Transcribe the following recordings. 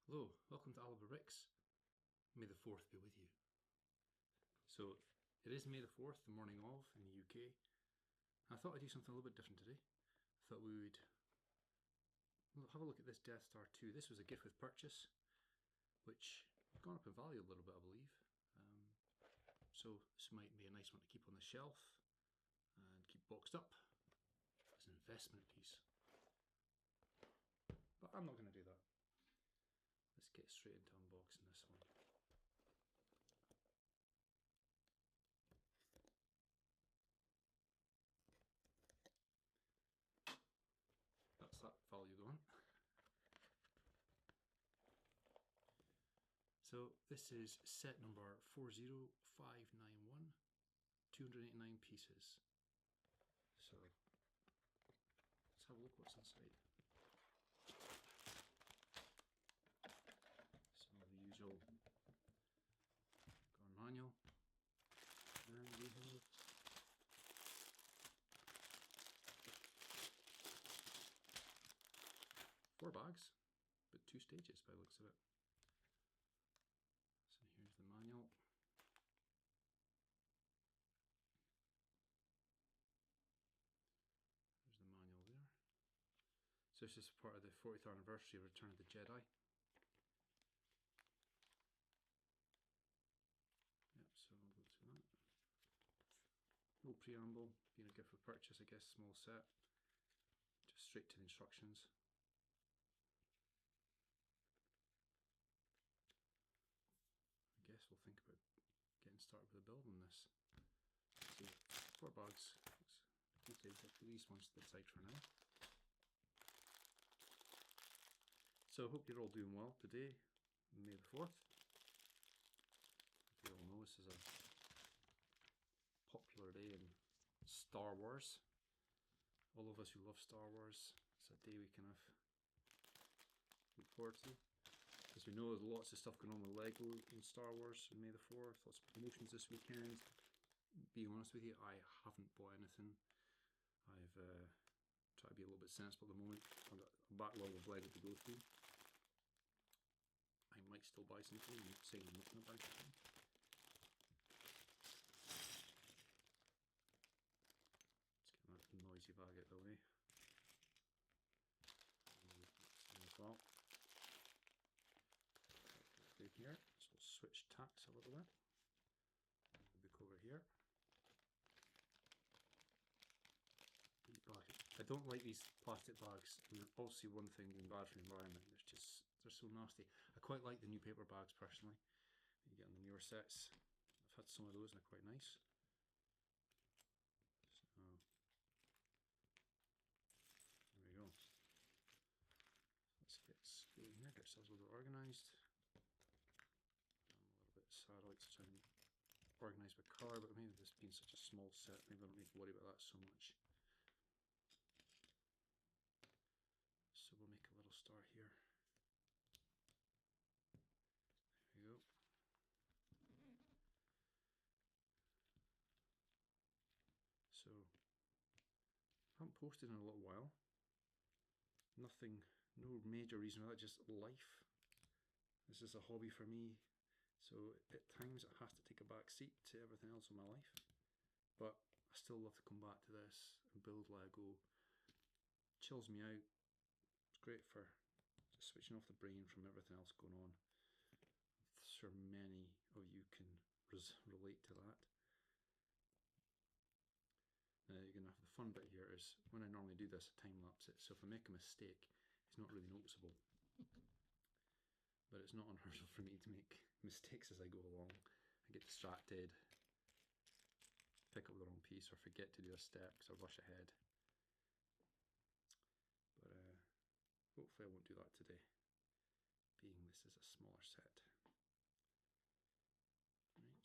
Hello, welcome to Alba Ricks. May the 4th be with you. So, it is May the 4th, the morning of, in the UK. I thought I'd do something a little bit different today. I thought we would have a look at this Death Star 2. This was a gift with purchase, which has gone up in value a little bit, I believe. So this might be a nice one to keep on the shelf and keep boxed up as an investment piece. But I'm not going to do that. Let's get straight into unboxing this one. That's that value gone. So this is set number 40591, 289 pieces. So let's have a look what's inside. Some of the usual manual, and we have four bags, but 2 stages by the looks of it. So here's the manual. There's the manual there. So this is part of the 40th anniversary of Return of the Jedi. Yep, so I'll go to that. No preamble, being a gift with purchase, I guess, small set. Just straight to the instructions. I guess we'll think about getting started with the build on this. So 4 bags. Let's put these ones to the side for now. So I hope you're all doing well today, May the 4th. As you all know, this is a popular day in Star Wars. All of us who love Star Wars, it's a day we kind of look forward to. As we know, there's lots of stuff going on with Lego in Star Wars on May the 4th, lots of promotions this weekend. Being honest with you, I haven't bought anything. I've tried to be a little bit sensible at the moment. I've got a backlog of Lego to go through. I might still buy something, I'm not saying I'm not going to buy something. Let's get that noisy bag out of the way. Well. Here, so we'll switch tacks a little bit. We'll look over here. I don't like these plastic bags. And obviously, one thing being bad for the environment, they're so nasty. I quite like the new paper bags personally. You get in the newer sets. I've had some of those and they're quite nice. So there we go. Let's get straight in here, get ourselves a little bit organised. Sad I like to try and organise my colour, but maybe this being such a small set, maybe I don't need to worry about that so much. So we'll make a little star here. There we go. So I haven't posted in a little while. Nothing, no major reason for that, just life. This is a hobby for me. So at times it has to take a back seat to everything else in my life, but I still love to come back to this and build Lego. Chills me out. It's great for just switching off the brain from everything else going on. I'm sure many of you can relate to that. You're going to have the fun bit here is when I normally do this, I time lapse it, so if I make a mistake, it's not really noticeable. But it's not unheard of for me to make mistakes as I go along. I get distracted, pick up the wrong piece, or forget to do a step because I rush ahead. But hopefully I won't do that today, being this is a smaller set. Right.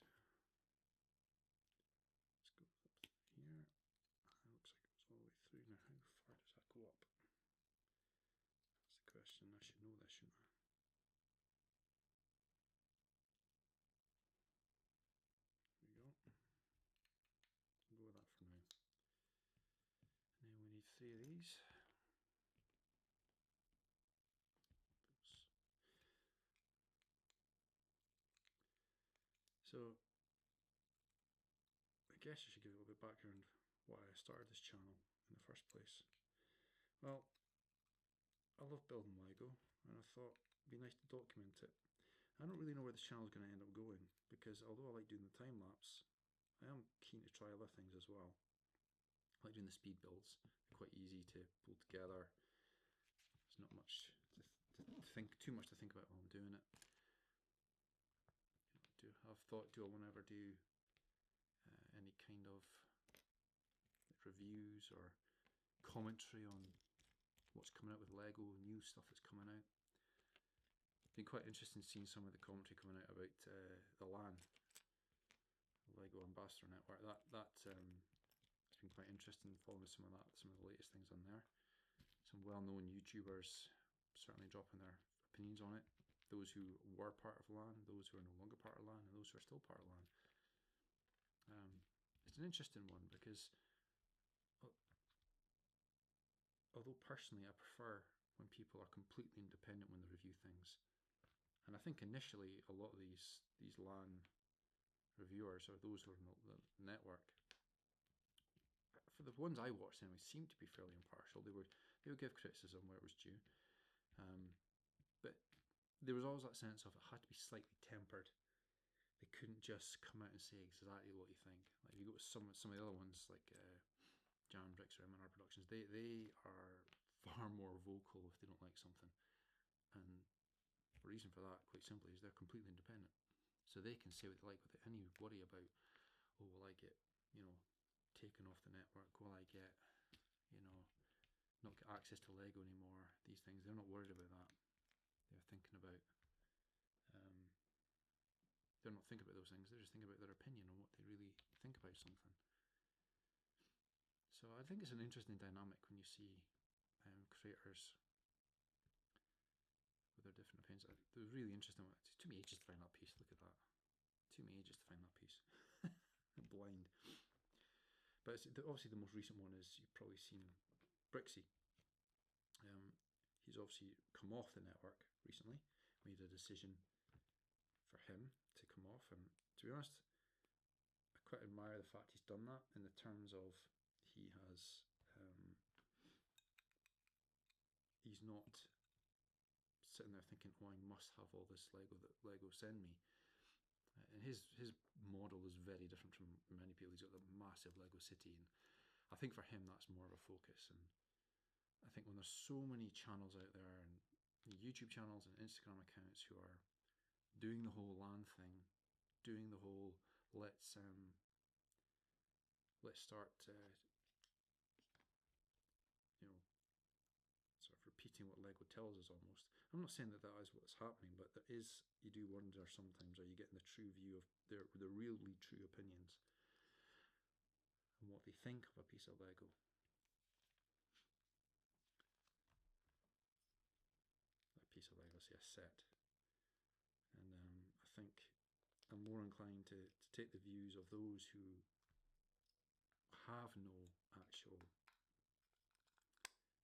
Let's go up here. It looks like it goes all the way through. Now how far does that go up? That's the question. I should know this, shouldn't I? Go with that for now. And then we need 3 of these. Oops. So I guess I should give a little bit of background why I started this channel in the first place. Well, I love building Lego, and I thought it'd be nice to document it. I don't really know where this channel is going to end up going, because although I like doing the time lapse, I am keen to try other things as well. I like doing the speed builds. They're quite easy to pull together. There's not much too much to think about while I'm doing it. I've thought, do I want to ever do any kind of reviews or commentary on what's coming out with Lego, new stuff that's coming out? It's been quite interesting seeing some of the commentary coming out about the LAN, the Lego Ambassador Network. It's been quite interesting following some of the latest things on there. Some well-known YouTubers certainly dropping their opinions on it. Those who were part of LAN, those who are no longer part of LAN, and those who are still part of LAN. It's an interesting one because although personally I prefer when people are completely independent when they review things, and I think initially a lot of these LAN reviewers, or those who are in the network, for the ones I watched anyway, seemed to be fairly impartial. They would give criticism where it was due, but there was always that sense of it had to be slightly tempered. They couldn't just come out and say exactly what you think. Like if you go to some of the other ones, like Jam Bricks or M&R Productions, they are far more vocal if they don't like something, and the reason for that, quite simply, is they're completely independent, so they can say what they like without any worry about, oh, will I get, taken off the network? Will I get, not get access to Lego anymore? These things, they're not worried about that. They're thinking about, they're not thinking about those things. They're just thinking about their opinion on what they really think about something. So I think it's an interesting dynamic when you see creators with their different opinions. It was really interesting. It took me ages to find that piece. Look at that. It took me ages to find that piece. I'm blind. But obviously the most recent one is, you've probably seen Brixie. He's obviously come off the network recently. Made a decision for him to come off, and to be honest, I quite admire the fact he's done that, in the terms of he has he's not sitting there thinking, oh, I must have all this Lego that Lego send me. And his model is very different from many people. He's got a massive Lego city, and I think for him that's more of a focus. And I think when there's so many channels out there, and YouTube channels and Instagram accounts, who are doing the whole LAN thing, doing the whole let's start sort of repeating what Lego tells us almost. I'm not saying that is what's happening, but you do wonder sometimes, are you getting the true view of the really true opinions and what they think of a piece of Lego. A piece of Lego, say a set. And I think I'm more inclined to take the views of those who have no actual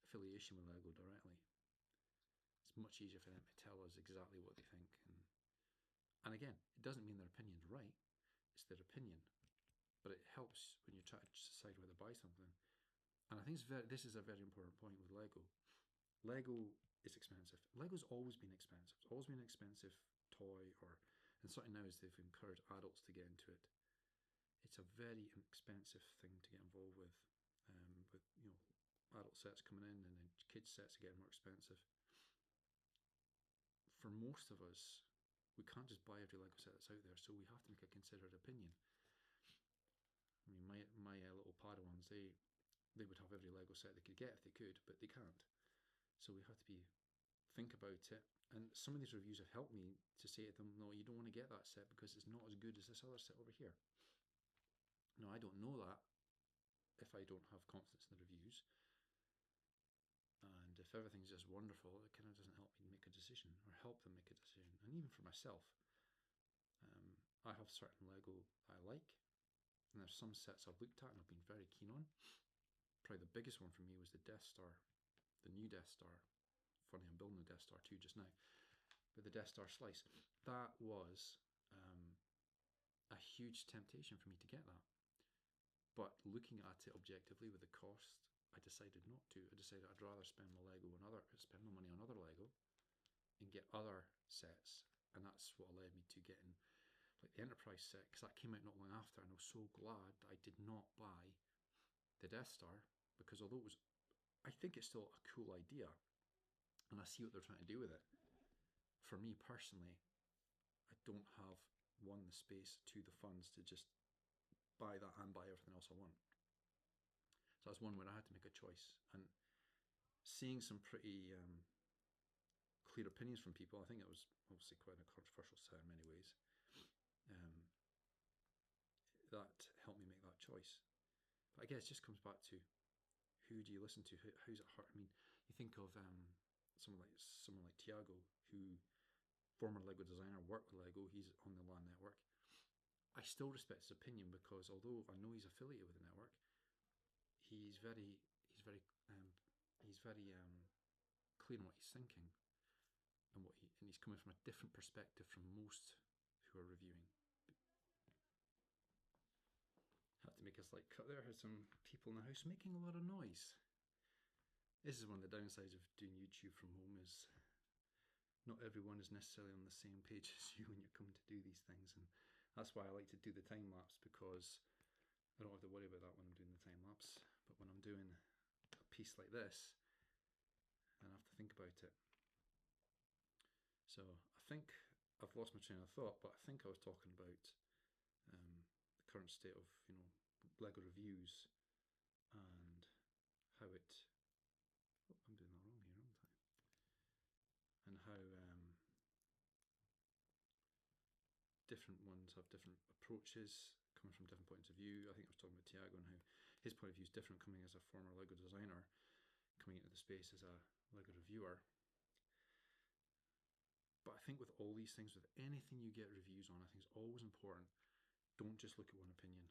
affiliation with Lego directly. It's much easier for them to tell us exactly what they think, and again, it doesn't mean their opinion's right. It's their opinion, but it helps when you try to decide whether to buy something. And I think this is a very important point with Lego. Lego is expensive. Lego's always been expensive. It's always been an expensive toy, and certainly now as they've encouraged adults to get into it, it's a very expensive thing to get involved with. Adult sets coming in, and then kids sets are getting more expensive. For most of us, we can't just buy every Lego set that's out there, so we have to make a considered opinion. I mean, my little Padawans, they would have every Lego set they could get if they could, but they can't. So we have to think about it. And some of these reviews have helped me to say to them, no, you don't want to get that set because it's not as good as this other set over here. Now, I don't know that if I don't have confidence in the reviews. And if everything's just wonderful, it kind of doesn't help me make a decision, or help them make a decision. And even for myself, I have certain Lego I like, and there's some sets I've looked at and I've been very keen on. Probably the biggest one for me was the Death Star, the new Death Star. Funny, I'm building the Death Star 2 just now, but the Death Star Slice, that was a huge temptation for me to get that. But looking at it objectively with the cost, I decided not to. I decided I'd rather spend my money on other Lego and get other sets, and that's what led me to getting like the Enterprise set, because that came out not long after, and I was so glad that I did not buy the Death Star, because although it was, I think it's still a cool idea, and I see what they're trying to do with it. For me personally, I don't have the space, the funds to just buy that and buy everything else I want. So that's one where I had to make a choice, and seeing some pretty clear opinions from people, I think it was obviously quite a controversial set in many ways. That helped me make that choice. But I guess it just comes back to who do you listen to? How's it hurt? I mean, you think of someone like Tiago, who former Lego designer, worked with Lego. He's on the LAN network. I still respect his opinion, because although I know he's affiliated with the network, he's very clear in what he's thinking, and he's coming from a different perspective from most who are reviewing. Had to make a slight cut there. Had some people in the house making a lot of noise. This is one of the downsides of doing YouTube from home, is not everyone is necessarily on the same page as you when you're coming to do these things, and that's why I like to do the time lapse, because I don't have to worry about that when I'm doing the time lapse. But when I'm doing a piece like this, and I have to think about it. So I think I've lost my train of thought, but I think I was talking about the current state of Lego reviews, and how it. Oh, I'm doing that wrong here, aren't I? And how different ones have different approaches, coming from different points of view. I think I was talking about Tiago and how his point of view is different, coming as a former Lego designer, coming into the space as a Lego reviewer. But I think with all these things, with anything you get reviews on, I think it's always important, don't just look at one opinion.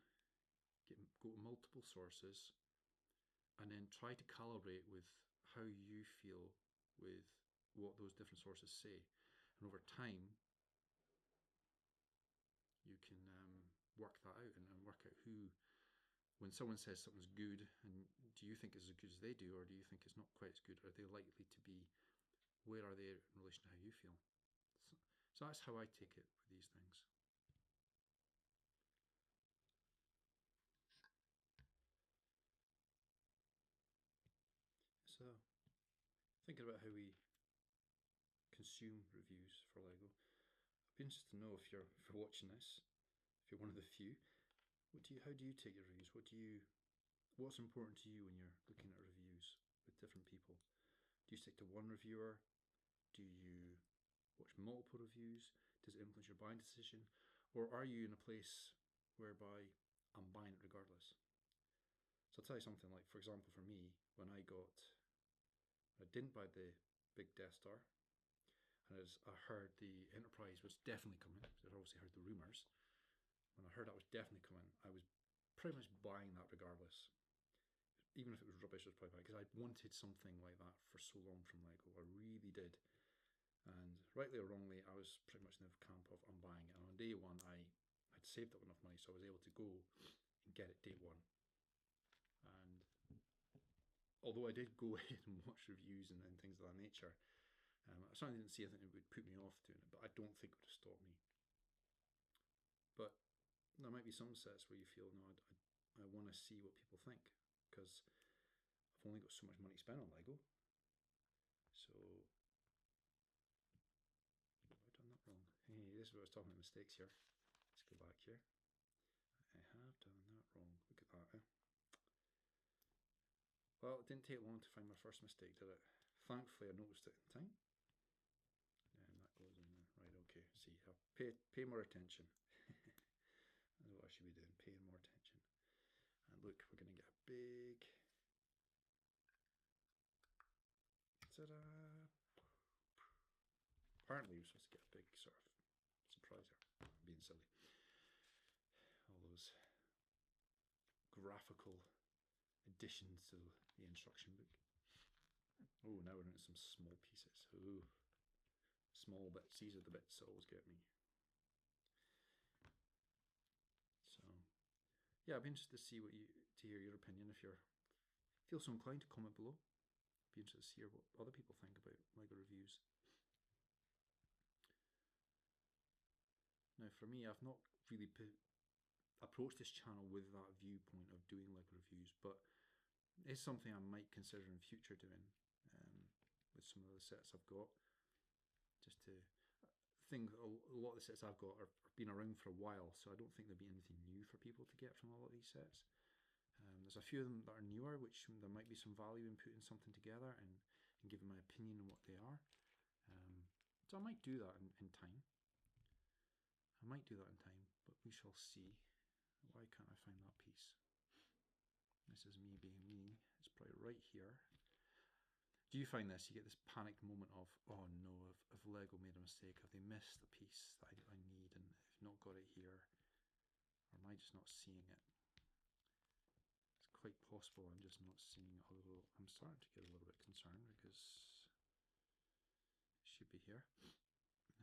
Go to multiple sources, and then try to calibrate with how you feel with what those different sources say. And over time, you can work that out, and work out who, when someone says something's good, and do you think it's as good as they do, or do you think it's not quite as good? Are they likely to be, where are they in relation to how you feel? So that's how I take it with these things. So, thinking about how we consume reviews for Lego, I'd be interested to know if you're watching this, if you're one of the few, how do you take your reviews? What's important to you when you're looking at reviews with different people? Do you stick to one reviewer? Do you watch multiple reviews? Does it influence your buying decision? Or are you in a place whereby I'm buying it regardless? So I'll tell you something, like, for example, for me, when I didn't buy the big Death Star, and as I heard the Enterprise was definitely coming, because I'd obviously heard the rumours, when I heard that was definitely coming, I was pretty much buying that regardless. Even if it was rubbish, I was probably buying, because I'd wanted something like that for so long from Lego. I really did. And rightly or wrongly, I was pretty much in the camp of I'm buying it. And on day one, I had saved up enough money, so I was able to go and get it day one. And although I did go ahead and watch reviews and things of that nature, I certainly didn't see anything that would put me off doing it, but I don't think it would have stopped me. But there might be some sets where you feel, no, I want to see what people think, because I've only got so much money to spend on Lego. So, have I done that wrong? Hey, this is what I was talking about, mistakes here. Let's go back here. I have done that wrong. Look at that. Well, it didn't take long to find my first mistake, did it? Thankfully, I noticed it in time. And that goes in there. Right, okay. See, pay more attention. That's what I should be doing, paying more attention. And look, we're going to get a big... Ta-da! Apparently, we're supposed to get a big sort of surprise here. I'm being silly. All those graphical additions to the instruction book. Oh, now we're into some small pieces. Ooh, small bits. These are the bits that always get me. yeah, I'd be interested to see to hear your opinion. If you're feel so inclined to comment below, be interested to hear what other people think about Lego reviews. Now, for me, I've not really approached this channel with that viewpoint of doing Lego reviews, but it's something I might consider in future doing with some of the sets I've got. Just to think, a lot of the sets I've got are been around for a while, so I don't think there'll be anything new for people to get from a lot of these sets. There's a few of them that are newer, which there might be some value in putting something together and giving my opinion on what they are. So I might do that in time. But we shall see. Why can't I find that piece? This is me being me. It's probably right here. Do you find this? You get this panicked moment of, oh no, have Lego made a mistake? Have they missed the piece that I need and have not got it here? Or am I just not seeing it? It's quite possible I'm just not seeing it, although I'm starting to get a little bit concerned because it should be here.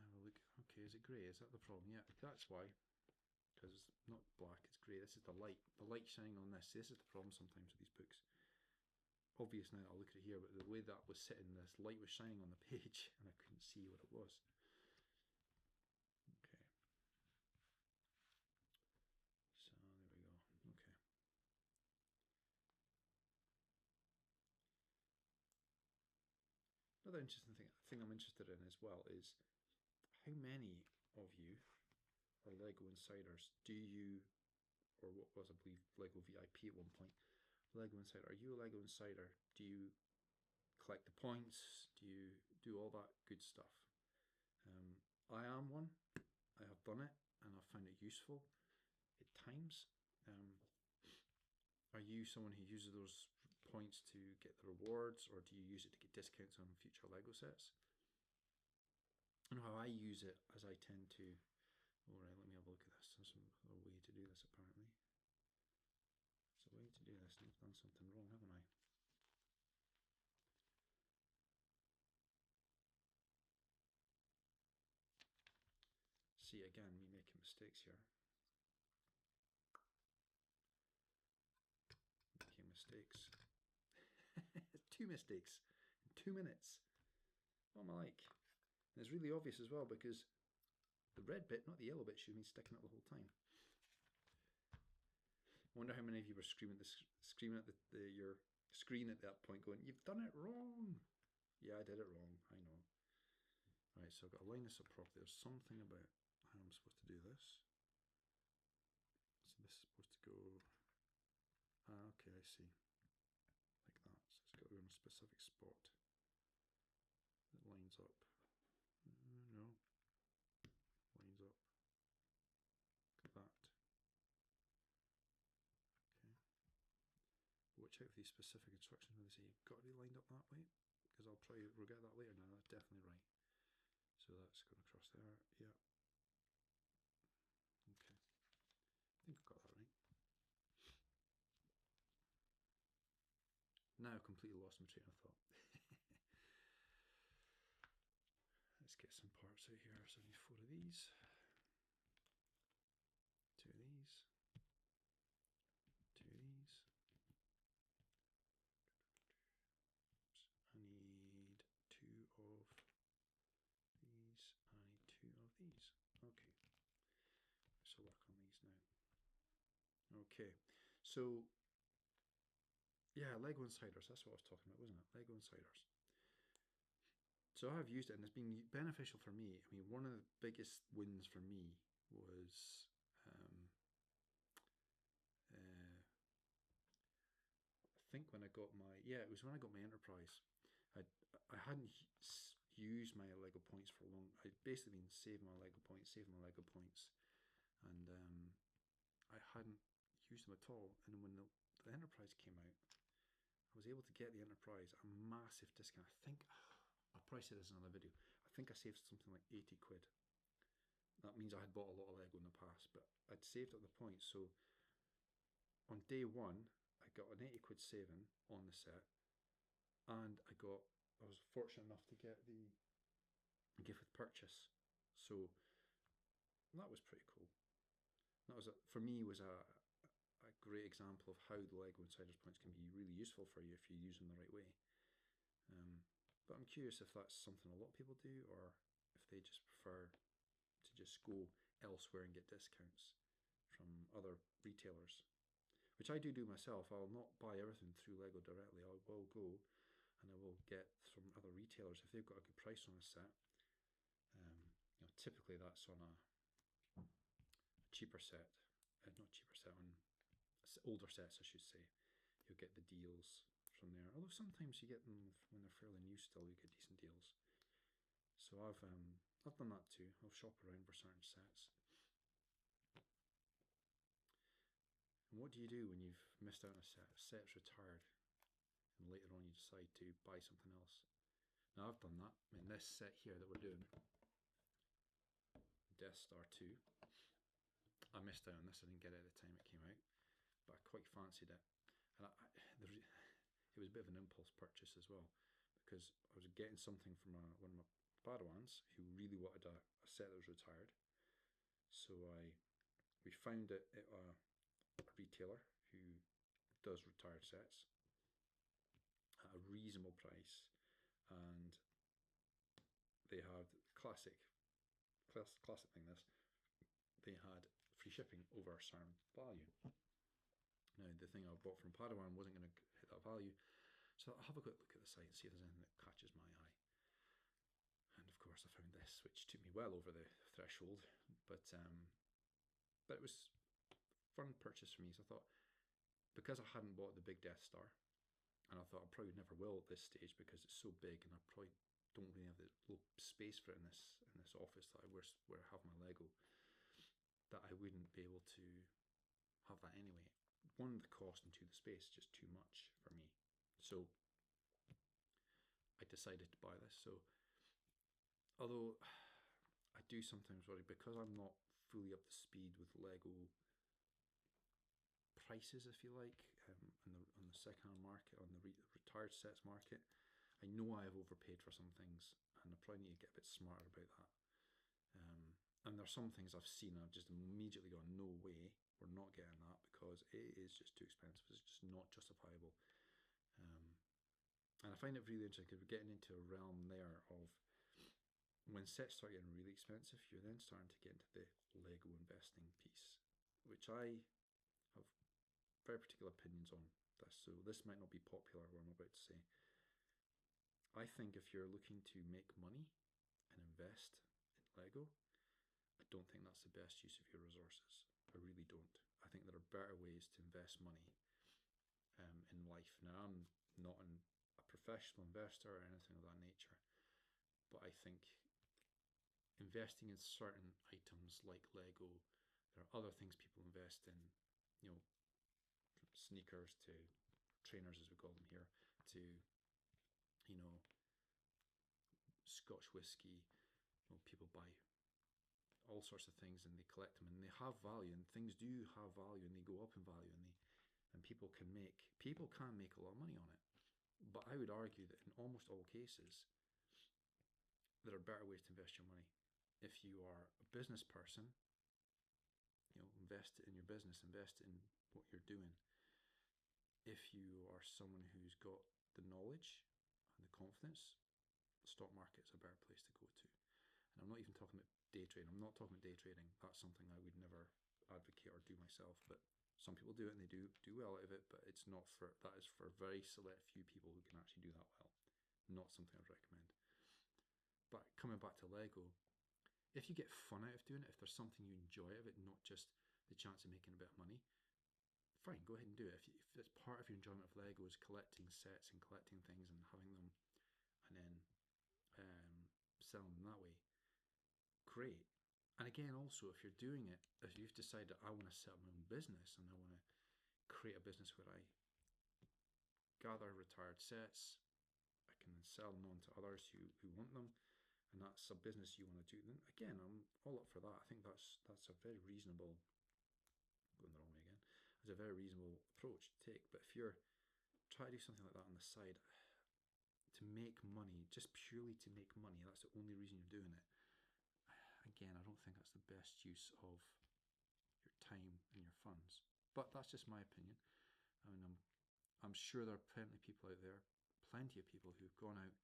Now we'll look. Okay, is it grey? Is that the problem? Yeah, that's why. Because it's not black, it's grey. This is the light. The light shining on this. This is the problem sometimes with these books. Obvious now that I look at it here, but the way that was sitting, this light was shining on the page and I couldn't see what it was. Okay. So there we go. Okay. Another interesting thing I'm interested in as well is how many of you are Lego Insiders? Do you, or what was I believe Lego VIP at one point, Lego Insider. Are you a Lego Insider? Do you collect the points? Do you do all that good stuff? I am one. I have done it and I've found it useful at times. Are you someone who uses those points to get the rewards, or do you use it to get discounts on future Lego sets? And how I use it, as I tend to. Alright, let me have a look at this. There's a way to do this apparently. There's a way to do this, and I've done something wrong, haven't I? See, again, me making mistakes here. Making mistakes. 2 mistakes in 2 minutes. What am I like? And it's really obvious as well because the red bit, not the yellow bit, should have been sticking out the whole time. I wonder how many of you were screaming at your screen at that point going, you've done it wrong. Yeah, I did it wrong, I know. Right, so I've got to line this up properly. There's something about how I'm supposed to do this. So this is supposed to go, okay, I see. Like that, so it's got to go in a specific spot that lines up. No, lines up. Like that. Okay. Watch out for these specific instructions when they say you've got to be lined up that way, because I'll probably regret that later. Now that's definitely right. So that's going across there. Yeah. Okay. I think I've got that right. Now I've completely lost my train of thought. Let's get some parts out here. So I need 4 of these. 2 of these. 2 of these. Oops. I need 2 of these. I need 2 of these. Okay. So work on these now. Okay. So yeah, Lego Insiders, that's what I was talking about, wasn't it? Lego Insiders. So I've used it and it's been beneficial for me. I mean, one of the biggest wins for me was I think when I got my, it was when I got my Enterprise. I hadn't used my Lego points for long. I'd basically been saving my Lego points, and I hadn't used them at all. And when the Enterprise came out, I was able to get the Enterprise a massive discount. I think, I'll probably say this in another video, I think I saved something like 80 quid. That means I had bought a lot of Lego in the past, but I'd saved up the points. So on day 1, I got an 80 quid saving on the set, and I was fortunate enough to get the gift with purchase. So that was pretty cool. That was for me was a great example of how the Lego Insiders points can be really useful for you if you use them the right way. But I'm curious if that's something a lot of people do, or if they just prefer to just go elsewhere and get discounts from other retailers, which I do myself. I'll not buy everything through Lego directly. I will go and I will get from other retailers if they've got a good price on a set. Typically that's on a cheaper set, not cheaper set, on older sets, I should say. You'll get the deals from there. Although sometimes you get them when they're fairly new still, you get decent deals. So I've done that too. I'll shop around for certain sets. And what do you do when you've missed out on a set? A set's retired, and later on you decide to buy something else. Now I've done that. I mean, this set here that we're doing, Death Star 2, I missed out on this. I didn't get it at the time it came out, but I quite fancied it. And it was a bit of an impulse purchase as well, because I was getting something from one of my Padawans who really wanted a set that was retired. So we found it at a retailer who does retired sets at a reasonable price, and they had classic thing. They had free shipping over a certain value. Now the thing I bought from Padawan wasn't going to hit that value, so I'll have a quick look at the site and see if there's anything that catches my eye. And of course I found this, which took me well over the threshold, but it was a fun purchase for me. So I thought, because I hadn't bought the big Death Star, and I thought I probably never will at this stage because it's so big, and I probably don't really have the space for it in this office that where I have my Lego, that I wouldn't be able to have that anyway. One, the cost, and two, the space is just too much for me. So I decided to buy this. So although I do sometimes worry, because I'm not fully up to speed with Lego prices, if you like, on the second-hand market, on the retired sets market, I know I have overpaid for some things, and I probably need to get a bit smarter about that. And there's some things I've seen I've just immediately gone, no way, we're not getting that, because it is just too expensive. It's just not justifiable. And I find it really interesting because we're getting into a realm there of when sets start getting really expensive, you're then starting to get into the Lego investing piece, which I have very particular opinions on this. So this might not be popular, what I'm about to say. I think if you're looking to make money and invest in Lego, I don't think that's the best use of your resources. I really don't. I think there are better ways to invest money in life. Now, I'm not a professional investor or anything of that nature, but I think investing in certain items like Lego, there are other things people invest in, from sneakers to trainers, as we call them here, to Scotch whiskey. People buy all sorts of things and they collect them, and they have value, and things do have value, and they go up in value, and people can make a lot of money on it. But I would argue that in almost all cases, there are better ways to invest your money. If you are a business person, invest in your business, invest in what you're doing. If you are someone who's got the knowledge and the confidence, the stock market's a better place to go to. And I'm not even talking about day trading. I'm not talking about day trading. That's something I would never advocate or do myself. But some people do it and they do well out of it. But that is for a very select few people who can actually do that well. Not something I'd recommend. But coming back to Lego, if you get fun out of doing it, if there's something you enjoy out of it, not just the chance of making a bit of money, fine, go ahead and do it. If it's part of your enjoyment of Lego is collecting sets and collecting things and having them, and then selling them that way, great. And again, also, if you're doing it, if you've decided I want to set up my own business and I want to create a business where I gather retired sets, I can sell them on to others who want them, and that's a business you want to do, then again, I'm all up for that. I think that's a very reasonable, going the wrong way again, it's a very reasonable approach to take. But if you're trying to do something like that on the side to make money, just purely to make money, that's the only reason you're doing it, again, I don't think that's the best use of your time and your funds. But that's just my opinion. I mean, I'm sure there are plenty of people out there, plenty of people who've gone out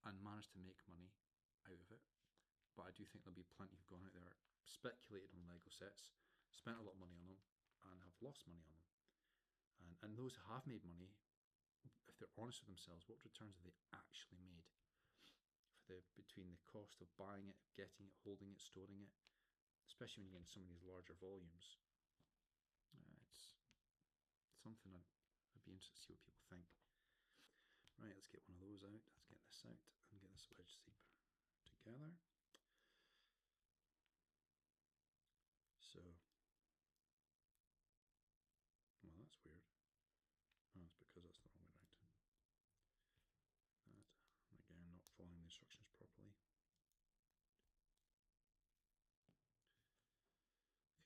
and managed to make money out of it. But I do think there'll be plenty who've gone out there, speculated on Lego sets, spent a lot of money on them, and have lost money on them. And those who have made money, if they're honest with themselves, what returns have they actually made? Between the cost of buying it, getting it, holding it, storing it, especially when you get in some of these larger volumes, it's something I'd be interested to see what people think. Right, let's get one of those out. Let's get this out and get this wedge zebra together. So, well, that's weird. Oh, it's because that's the wrong way around. That, again, not following the instructions properly.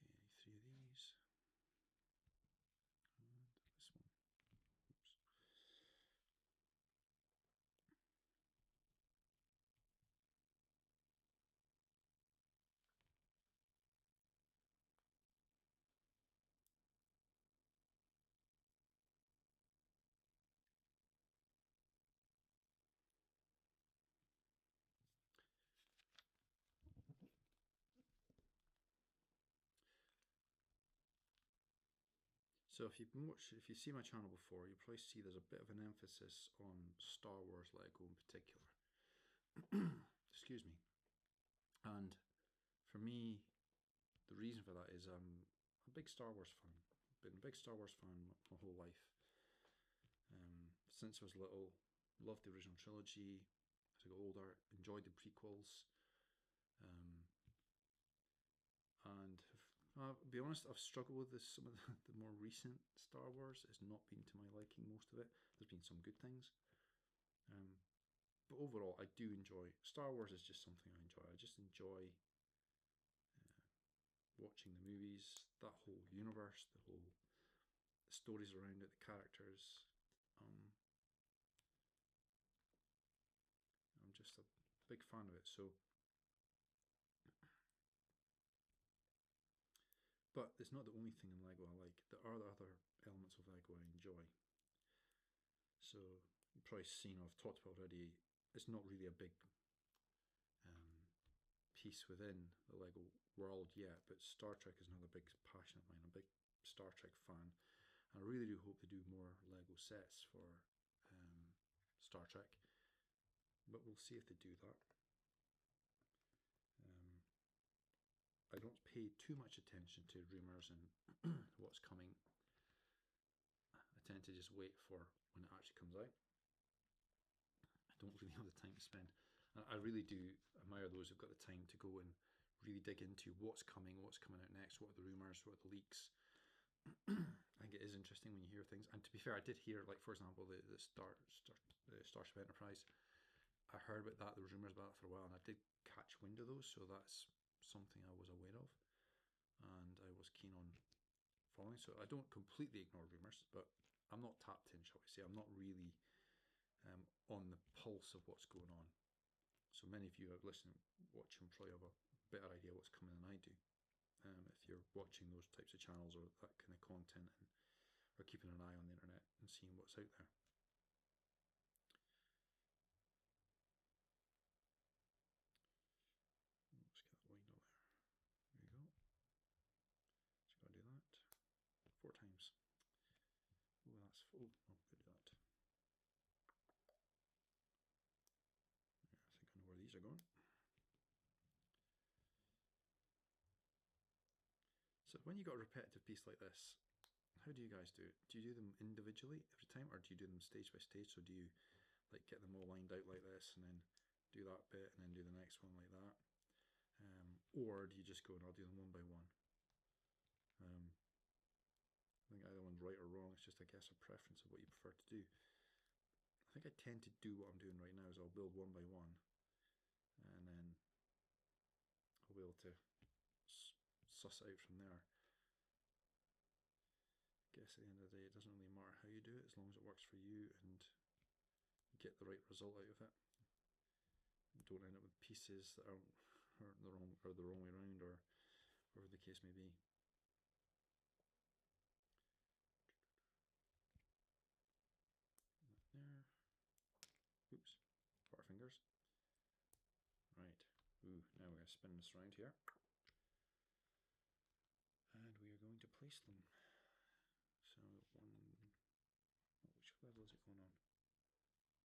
Okay, 3 of these. And this one. Oops. So if you see my channel before, you'll probably see there's a bit of an emphasis on Star Wars Lego in particular. Excuse me. And for me, the reason for that is I'm a big Star Wars fan. Been a big Star Wars fan my whole life. Since I was little, loved the original trilogy. As I got older, enjoyed the prequels. And I'll be honest, I've struggled with some of the more recent Star Wars. It's not been to my liking, most of it. There's been some good things. But overall, I do enjoy Star Wars. Is just something I enjoy. I just enjoy watching the movies, that whole universe, the whole stories around it, the characters. I'm just a big fan of it. So, but it's not the only thing in Lego I like. There are other elements of Lego I enjoy. So you've probably seen, I've talked about already, it's not really a big piece within the Lego world yet, but Star Trek is another big passion of mine. I'm a big Star Trek fan. I really do hope they do more Lego sets for Star Trek, but we'll see if they do that. I don't pay too much attention to rumours and what's coming. I tend to just wait for when it actually comes out. I don't really have the time to spend. And I really do admire those who've got the time to go and really dig into what's coming out next, what are the rumours, what are the leaks. I think it is interesting when you hear things. And to be fair, I did hear, like for example, the Starship Enterprise. I heard about that. There was rumours about that for a while, and I did catch wind of those. So that's something I was aware of, and I was keen on following. So I don't completely ignore rumours, but I'm not tapped in, shall we say. I'm not really on the pulse of what's going on. So many of you are listening, watching, probably have a better idea what's coming than I do. If you're watching those types of channels or that kind of content and are keeping an eye on the internet and seeing what's out there. Let's get that lined up there. There you go. Just got to do that 4 times. Oh, that's full. Oh, could do that. Yeah, I think I know where these are going. So when you got a repetitive piece like this, how do you guys do it? Do you do them individually every time, or do you do them stage by stage? So do you like get them all lined out like this and then do that bit and then do the next one like that? Or do you just go and I'll do them one by one? I think either one's right or wrong. It's just, I guess, a preference of what you prefer to do. I think I tend to do what I'm doing right now is I'll build one by one and then I'll be able to suss it out from there. I guess at the end of the day, it doesn't really matter how you do it as long as it works for you and you get the right result out of it. Don't end up with pieces that are the wrong way around, or whatever the case may be. Now we're going to spin this around here. And we are going to place them. So which level is it going on?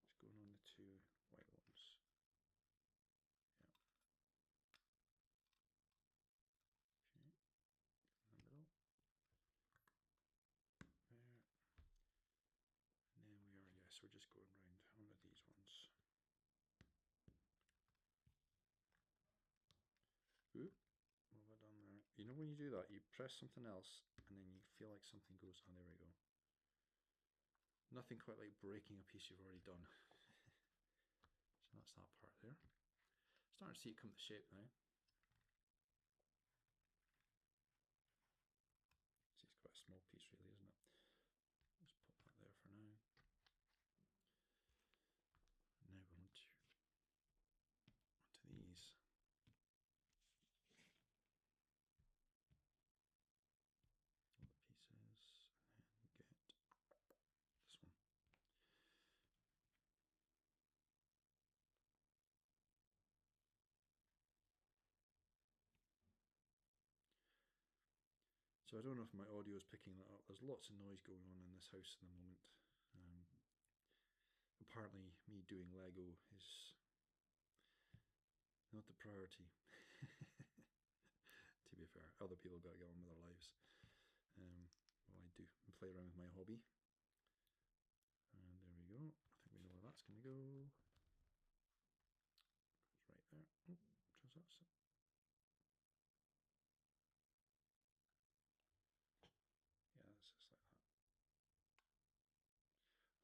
It's going on the two white ones. Yeah. Okay. In the middle. There. And then we are, yes, we're just going round onto these ones. Ooh, what have I done there? You know when you do that, you press something else and then you feel like something goes, oh, there we go. Nothing quite like breaking a piece you've already done. So that's that part there. Starting to see it come to shape now. See, it's quite a small piece really, isn't it? Let's put that there for now. Now we're onto these. All the pieces, and get this one. So I don't know if my audio is picking that up. There's lots of noise going on in this house at the moment. Apparently me doing Lego is not the priority. To be fair, other people got to get on with their lives. Well, I do and play around with my hobby. And there we go. I think we know where that's going to go. It's right there. Oh, just that. Yeah, that's just like that.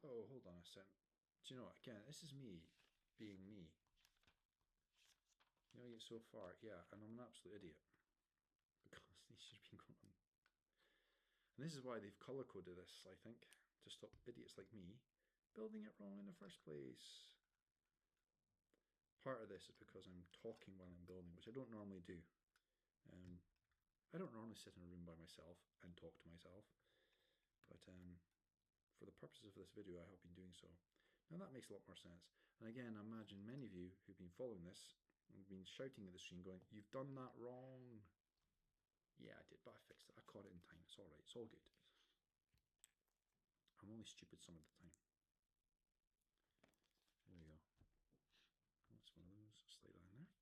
Oh, hold on a second. Do you know what? Again, this is me being me. You know, you get so far, yeah, and I'm an absolute idiot because these should have been going on. And this is why they've color coded this, I think, to stop idiots like me building it wrong in the first place. Part of this is because I'm talking while I'm building, which I don't normally do. I don't normally sit in a room by myself and talk to myself, but for the purposes of this video, I have been doing so. Now that makes a lot more sense. And again, I imagine many of you who've been following this and been shouting at the screen going, "You've done that wrong." Yeah, I did, but I fixed it. I caught it in time. It's all right. It's all good. I'm only stupid some of the time. There we go. That's one of those. Slide that in there.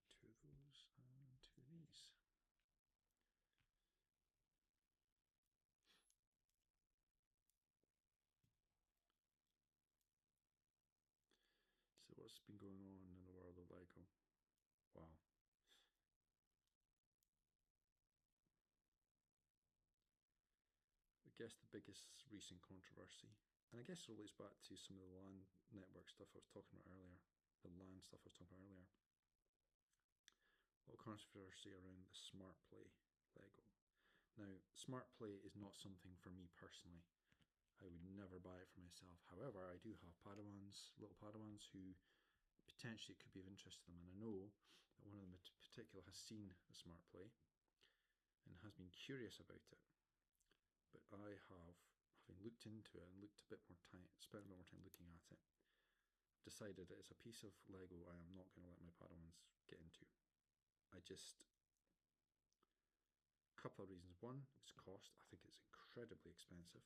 Two of those and two of these. So what's been going on in the world of Lego? Wow. I guess the biggest recent controversy, and I guess it relates back to some of the LAN network stuff I was talking about earlier, the LAN stuff I was talking about earlier. A lot of controversy around the Smart Play Lego. Now, Smart Play is not something for me personally. I would never buy it for myself. However, I do have Padawans, little Padawans, who potentially it could be of interest to them. And I know that one of them in particular has seen the Smart Play and has been curious about it. But I have, having looked into it and looked a bit more time, spent a bit more time looking at it, decided that it's a piece of Lego I am not going to let my Padawans get into. A couple of reasons. One, it's cost. I think it's incredibly expensive.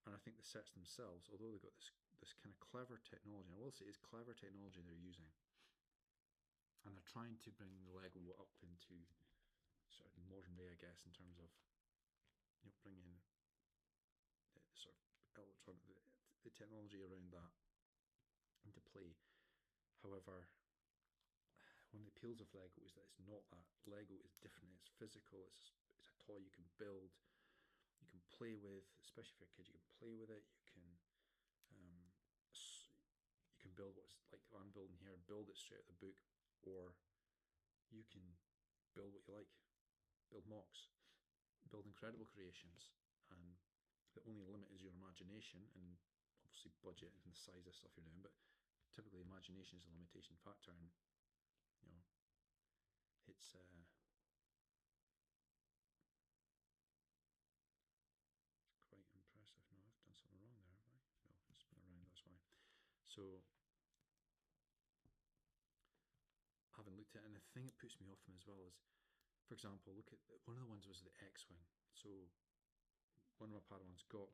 And I think the sets themselves, although they've got this kind of clever technology, and I will say it's clever technology they're using, and they're trying to bring the Lego up into sort of modern day, I guess, in terms of, you know, bringing the sort of electronic, the technology around that into play. However, one of the appeals of Lego is that it's not that. Lego is different. It's physical. It's a toy you can build, you can play with, especially if you're a kid. You can play with it. You can build what's like I'm building here, build it straight out of the book, or you can build what you like, build mocks, build incredible creations, and the only limit is your imagination and obviously budget and the size of stuff you're doing, but typically imagination is a limitation factor, and you know it's quite impressive. No, I've done something wrong there, have I? No, it's been around, that's why. So I haven't looked at it, and the thing that puts me off them as well is, for example, look at one of the ones was the X-Wing. So one of my Padawans got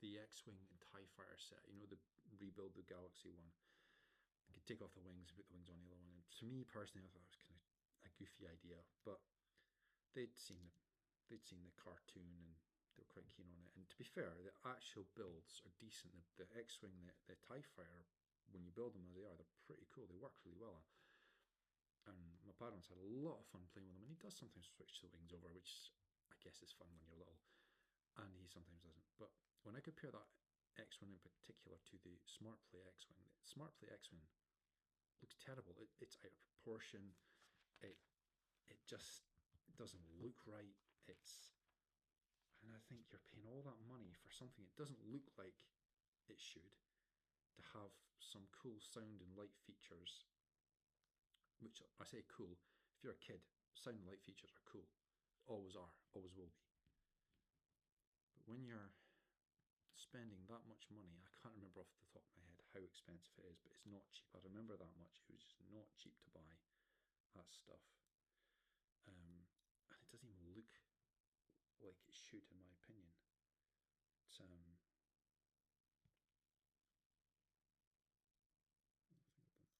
the X-Wing and TIE Fighter set, you know, the rebuild the Galaxy one. You could take off the wings and put the wings on the other one. And to me personally, I thought it was kind of a goofy idea, but they'd seen the cartoon and they were quite keen on it. And to be fair, the actual builds are decent. The X-Wing, the TIE Fighter, when you build them as they are, they're pretty cool. They work really well. And my parents had a lot of fun playing with them, and he does sometimes switch the wings over, which I guess is fun when you're little, and he sometimes doesn't. But when I compare that X-Wing in particular to the Smart Play X-Wing, the Smart Play X-Wing looks terrible. It's out of proportion. It just doesn't look right. And I think you're paying all that money for something it doesn't look like it should, to have some cool sound and light features, which I say cool. If you're a kid, sound and light features are cool. Always are, always will be. But when you're spending that much money, I can't remember off the top of my head how expensive it is, but it's not cheap. I remember that much. It was just not cheap to buy that stuff. And it doesn't even look like it should, in my opinion. It's I think I've done I'll do it that way.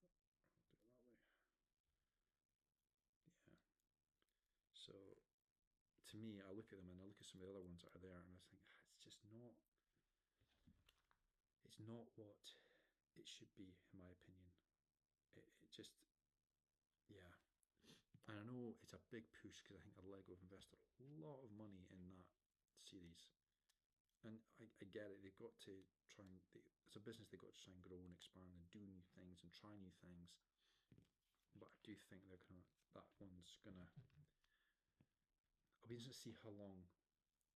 Yeah. So to me, I look at them and I look at some of the other ones that are there, and I think it's just not. It's not what it should be, in my opinion. It just, yeah. And I know it's a big push because I think Lego have invested a lot of money in that series. And I get it, they've got to try and, as a business, they've got to try and grow and expand and do new things and try new things. But I do think that one's gonna, I'll be interested to see how long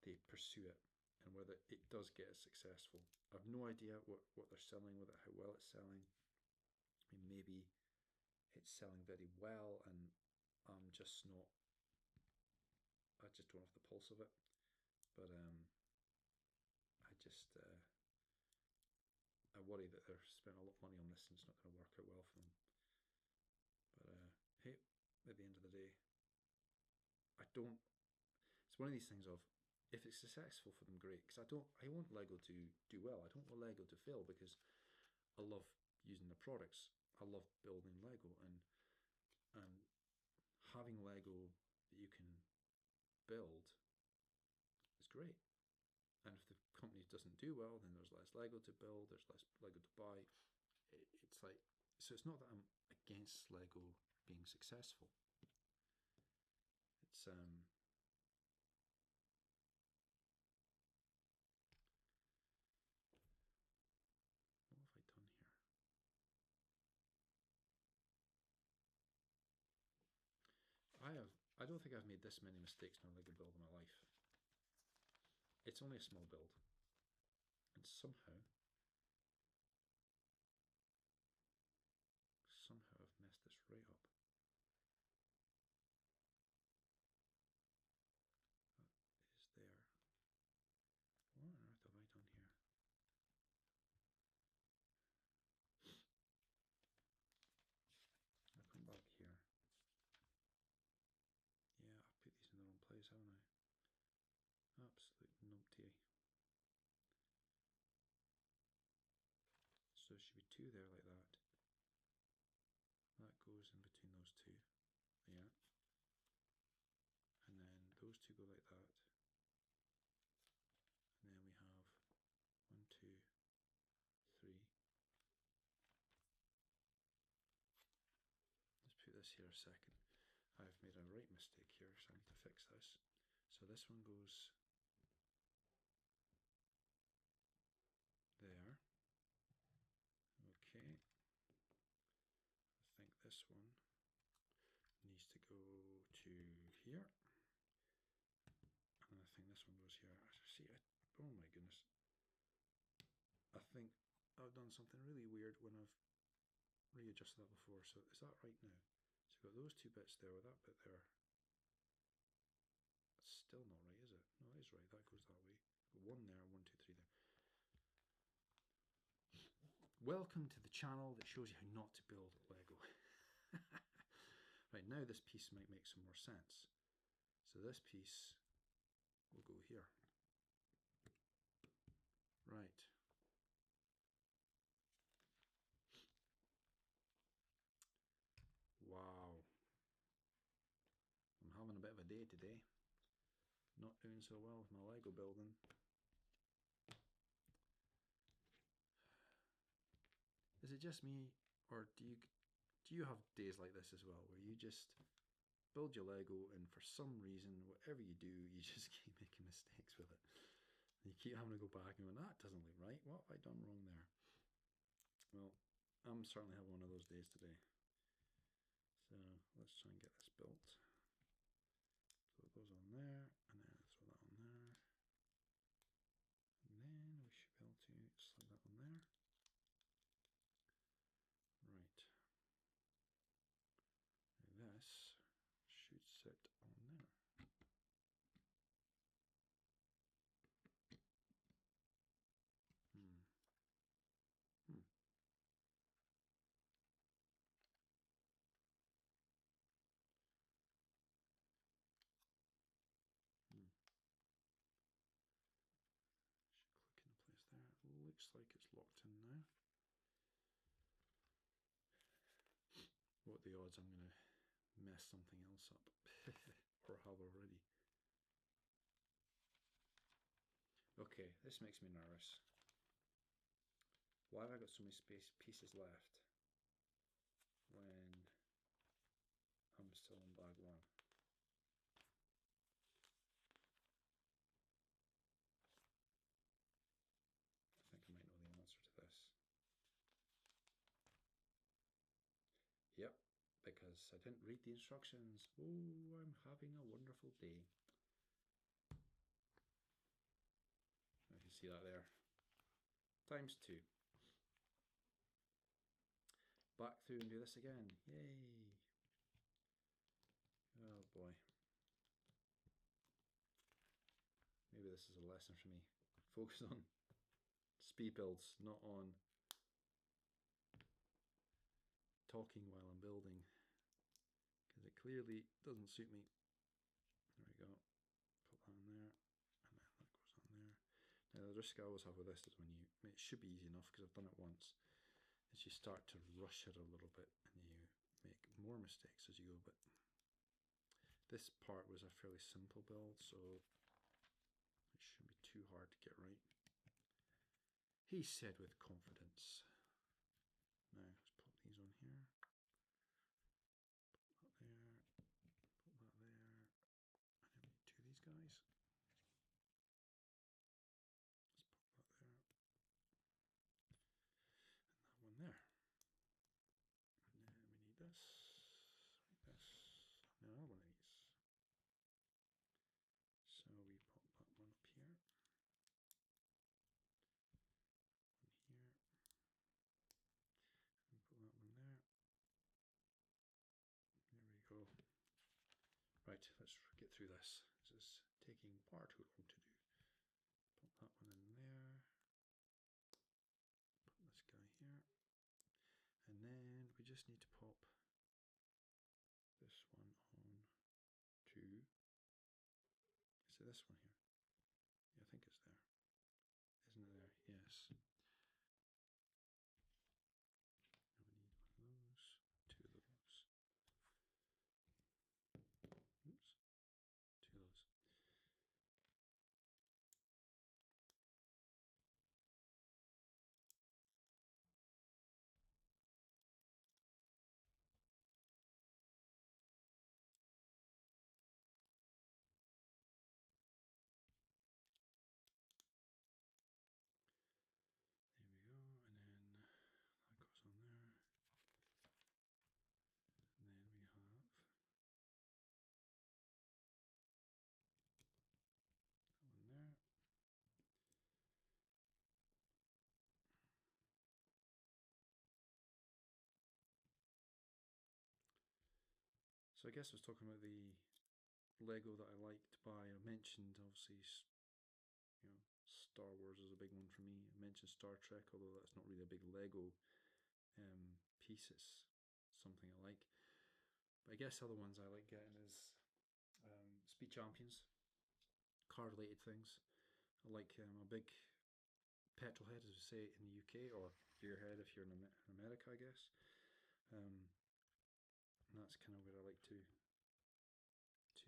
they pursue it and whether it does get as successful. I've no idea what they're selling with it, how well it's selling. I mean, maybe it's selling very well and I'm just not, I just don't have the pulse of it. But I worry that they're spending a lot of money on this and it's not going to work out well for them. But hey, at the end of the day, it's one of these things of, if it's successful for them, great. Because I want Lego to do well. I don't want Lego to fail because I love using the products. I love building Lego, and having Lego that you can build is great. And if the company doesn't do well, then there's less Lego to build, there's less Lego to buy. It's like, so it's not that I'm against Lego being successful. It's what have I done here? I don't think I've made this many mistakes in a Lego build in my life. It's only a small build, and somehow I've messed this right up. That is there. What on earth have I done here? I'll come back here. Yeah, I've put these in the wrong place, haven't I? Absolute numpty. So there should be two there like that. That goes in between those two. Yeah. And then those two go like that. And then we have 1, 2, 3. Let's put this here a second. I've made a right mistake here, so I need to fix this. So this one goes there. this one needs to go to here. And I think this one goes here. See, oh my goodness. I think I've done something really weird when I've readjusted that before. So is that right now? So we've got those two bits there with that bit there. That's still not right, is it? No, that is right. That goes that way. But one there, 1, 2, 3 there. Welcome to the channel that shows you how not to build Lego. Right, now this piece might make some more sense. So this piece will go here. Right. Wow. I'm having a bit of a day today. Not doing so well with my Lego building. Is it just me, or do you have days like this as well, where you just build your Lego and for some reason, whatever you do, you just keep making mistakes with it? And you keep having to go back and go, that doesn't look right. What have I done wrong there? Well, I'm certainly having one of those days today. So let's try and get this built. So it goes on there, and then throw that on there. And then we should be able to slide that on there. Right. Now this should sit on there. Hmm. Hmm. Hmm. Should click into place there. Looks like it's locked in now. What are the odds I'm going to mess something else up? Or have already. Okay, this makes me nervous. Why have I got so many pieces left when I'm still in bag one? I think I might know the answer to this. Yep, because I didn't read the instructions. Oh, I'm having a wonderful day. You can see that there. ×2. Back through and do this again. Yay! Oh boy. Maybe this is a lesson for me. Focus on speed builds, not on talking while I'm building, because it clearly doesn't suit me. There we go. Put that on there, and then that goes on there. Now the risk I always have with this is when it should be easy enough because I've done it once, is you start to rush it a little bit and you make more mistakes as you go. But this part was a fairly simple build, so it shouldn't be too hard to get right. He said with confidence. Now let's put these on here. Put that there. Put that there. And then we need two of these guys. Let's put that there. And that one there. And then we need this. And another one of these. So we pop that one up here. One here. And put that one there. There we go. Right, let's get through this. This is taking far too long to do. Pop that one in there. Put this guy here. And then we just need to pop this one on to, is it this one here? Yeah, I think it's there. Isn't it there? Yes. Now we need one of those, two of those. Oops, two of those. So I guess I was talking about the Lego that I like to buy. I mentioned obviously, Star Wars is a big one for me. I mentioned Star Trek, although that's not really a big Lego piece. It's something I like. But I guess other ones I like getting is Speed Champions, car related things. I like, I'm a big petrol head, as we say in the UK, or gearhead if you're in America, I guess. And that's kind of where I like to be.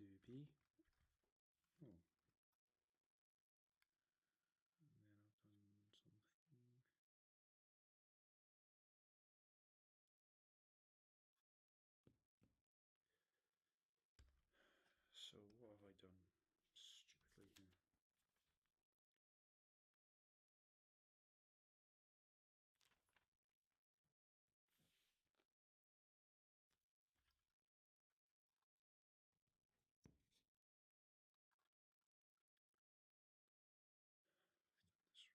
Oh, and then I've done something. So what have I done stupidly here? That's right.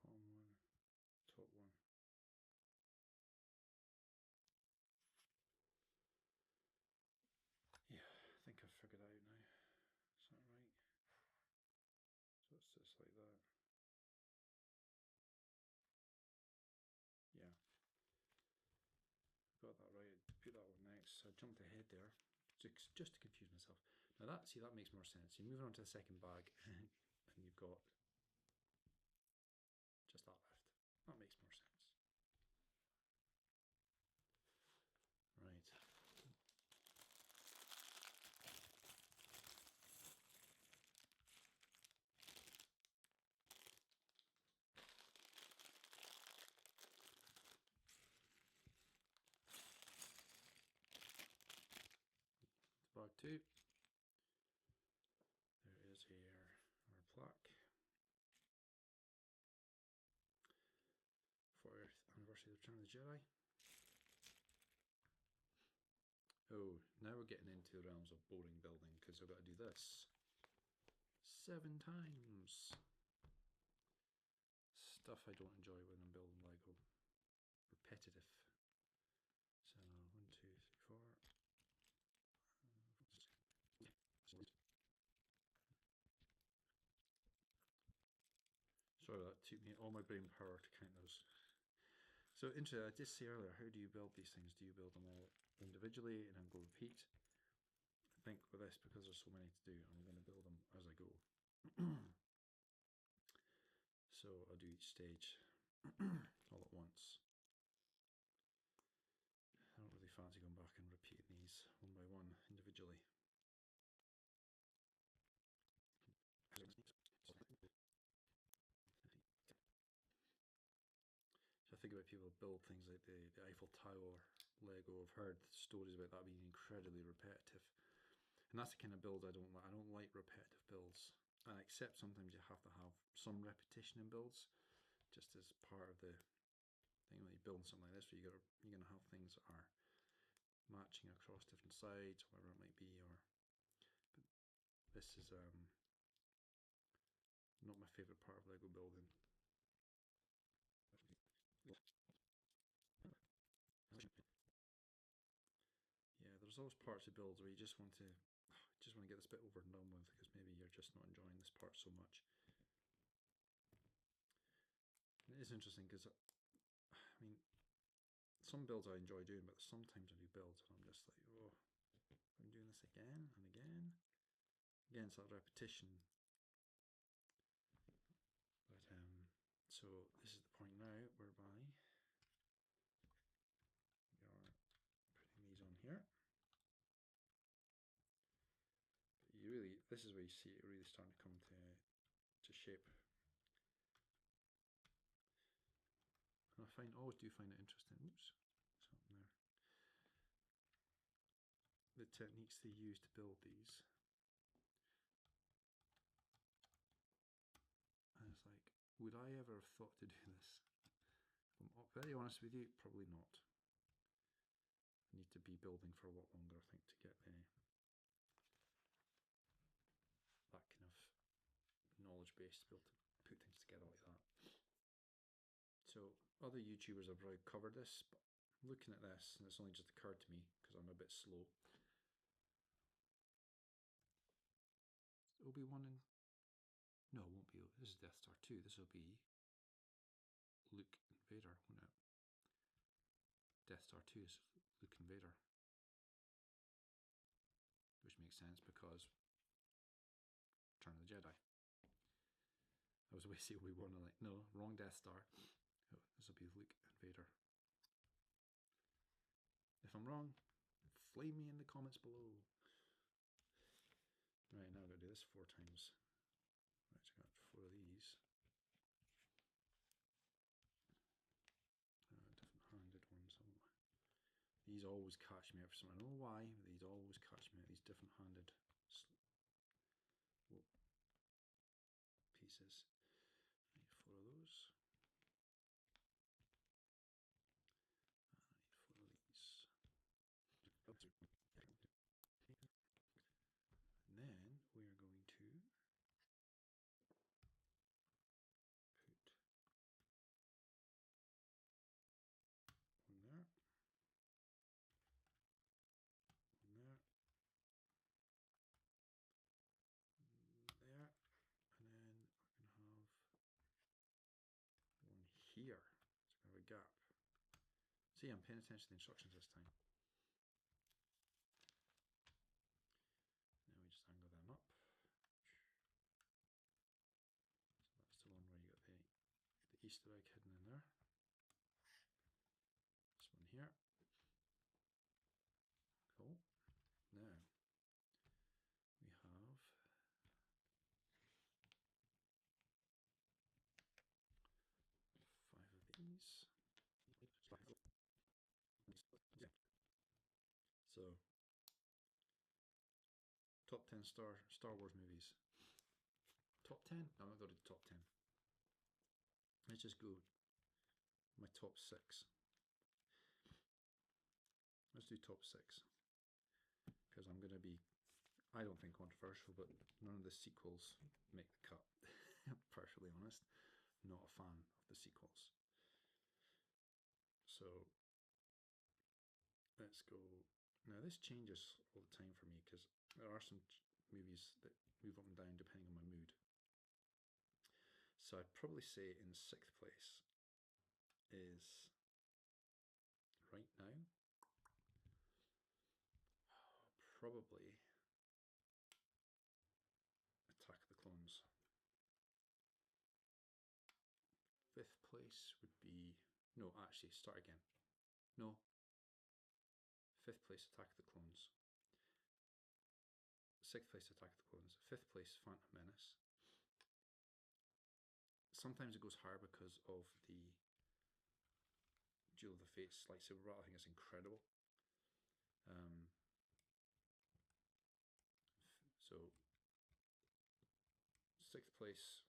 Usually the bottom one, top one. Yeah, I think I've figured it out now. Is that right? So it's just like that. Yeah, got that right. Put that one next. So I jumped ahead there, just to confuse myself. Now that makes more sense. You're moving on to the second bag, and you've got just that left. That makes more sense. Right. Bag two. There is our plaque. 40th anniversary of Return of the Jedi. Oh, now we're getting into the realms of boring building because I've got to do this 7 times. Stuff I don't enjoy when I'm building Lego. Repetitive. So 1, 2, 3, 4. Sorry, that took me all my brain power to count those. So interesting, I did say earlier, how do you build these things? Do you build them all individually and then go repeat? I think with this, because there's so many to do, I'm going to build them as I go. So I'll do each stage all at once. I don't really fancy going back and repeating these one by one individually. So I think about people who build things like the Eiffel Tower Lego. I've heard stories about that being incredibly repetitive, and that's the kind of build I don't like. I don't like repetitive builds. And except sometimes you have to have some repetition in builds, just as part of the thing when you're building something like this, where you're going to have things that are matching across different sides, whatever it might be. But this is not my favourite part of Lego building. Yeah, there's always parts of builds where you just want to get this bit over and done with because maybe you're just not enjoying this part so much. And it is interesting because I mean, some builds I enjoy doing, but sometimes I do builds and I'm just like, oh, I'm doing this again and again. Again, it's that repetition. But so this is the point now whereby we are putting these on here. But you really, this is where you see it really starting to come to shape. And I always do find it interesting. Oops, something there. The techniques they use to build these. And it's like, would I ever have thought to do this? If I'm very honest with you, probably not. I need to be building for a lot longer, I think, to get that kind of knowledge knowledge base to be able to put things together like that. So other YouTubers have probably covered this, but looking at this, and it's only just occurred to me because I'm a bit slow. Obi-Wan and... No, it won't be. This is Death Star 2. This will be Luke and Vader, won't it? Death Star 2 is Luke and Vader. Which makes sense because Return of the Jedi. I was away to see Obi-Wan and like, no, wrong Death Star. Oh, this will be Luke and Vader. If I'm wrong, flame me in the comments below. Right, now I've got to do this 4 times. Right, so I got 4 of these. Different-handed ones. These always catch me out for some. I don't know why, but these always catch me out. These different-handed pieces. I need 4 of those. And I need 4 of these. And then we are going to put one there, one there, there, and then we're going to have one here. So we have a gap. See, I'm paying attention to the instructions this time. Now we just angle them up. So that's the one where you got the Easter egg hidden in there. This one here. Cool. Now we have 5 of these. So top 10 Star Wars movies. Top 10? No, I'm not going to do top 10. Let's just go my top 6. Let's do top 6. Because I'm going to be, I don't think controversial, but none of the sequels make the cut. Perfectly honest, not a fan of the sequels. So let's go. Now this changes all the time for me because there are some movies that move up and down depending on my mood. So I'd probably say in 6th place is right now probably Attack of the Clones. 5th place would be, no, actually start again. No. 5th place Attack of the Clones. 6th place Attack of the Clones. 5th place Phantom Menace. Sometimes it goes higher because of the Duel of the Fates lightsaber battle. I think it's incredible. So 6th place,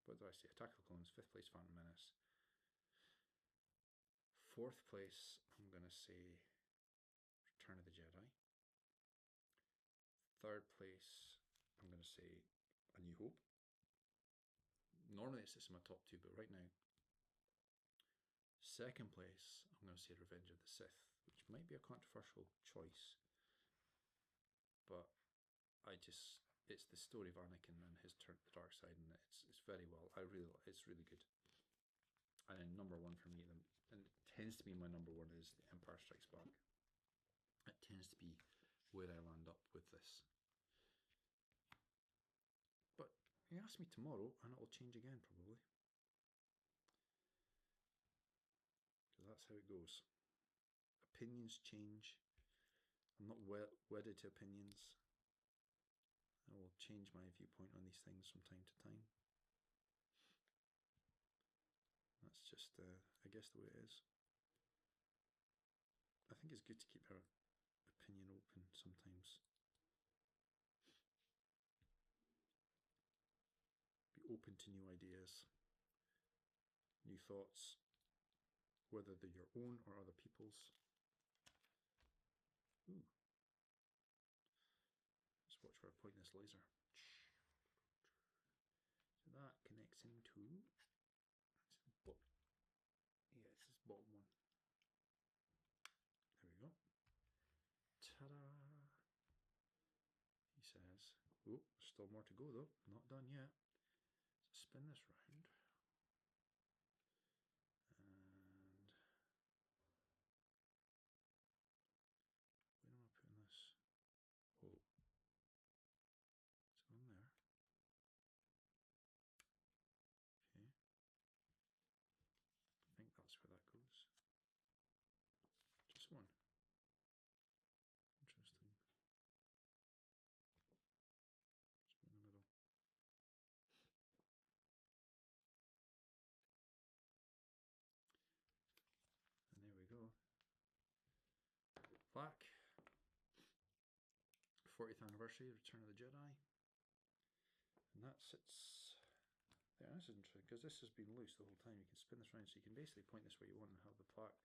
what did I say? Attack of the Clones. 5th place Phantom Menace. 4th place, I'm going to say Return of the Jedi. 3rd place, I'm going to say A New Hope. Normally it's just my top 2, but right now 2nd place, I'm going to say Revenge of the Sith, which might be a controversial choice, but it's the story of Anakin and his turn to the dark side, and it's very well. It's really good. And then number 1 for me, and it tends to be my number 1 is The Empire Strikes Back. It tends to be where I land up with this. But you ask me tomorrow, and it'll change again probably. Because that's how it goes. Opinions change. I'm not wedded to opinions. I will change my viewpoint on these things from time to time. That's just, I guess, the way it is. I think it's good to keep our opinion open sometimes. Be open to new ideas, new thoughts, whether they're your own or other people's. Ooh. Let's watch where I point this laser. So that's into. Yeah, this is bottom one. There we go. Ta-da! He says. Oh, still more to go though. Not done yet. So spin this round. And where am I putting this? Oh, it's on there. Okay. I think that's where that goes. Just one. Interesting. Just in the middle. And there we go. Back. 40th anniversary, Return of the Jedi. And that sits there. That's interesting because this has been loose the whole time. You can spin this around so you can basically point this where you want and have the plaque.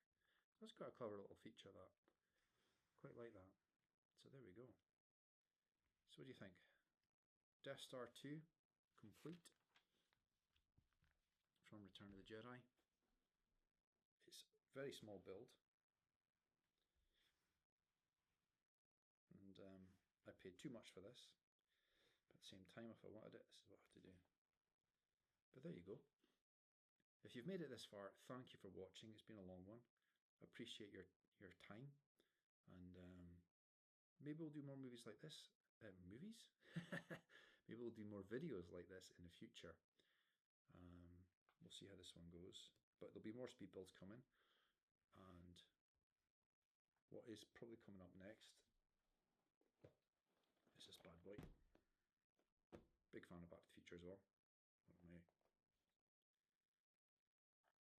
That's quite a clever little feature, that. Quite like that. So there we go. So what do you think? Death Star 2 complete from Return of the Jedi. It's a very small build. And I paid too much for this. But at the same time, if I wanted it, this is what I have to do. But there you go. If you've made it this far, thank you for watching. It's been a long one. I appreciate your time. And maybe we'll do more movies like this. Movies? Maybe we'll do more videos like this in the future. We'll see how this one goes. But there'll be more speed builds coming. And what is probably coming up next is this bad boy. Big fan of Back to the Future as well. One of my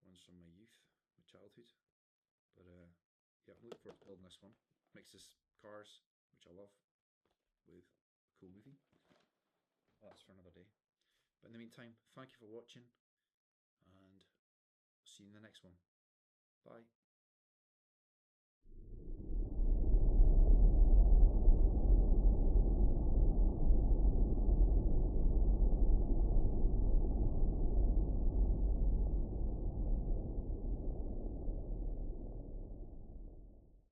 ones from my youth, my childhood. But yeah, I'm looking forward to building this one. Mixes cars, which I love, with a cool movie. That's for another day. But in the meantime, thank you for watching, and see you in the next one. Bye.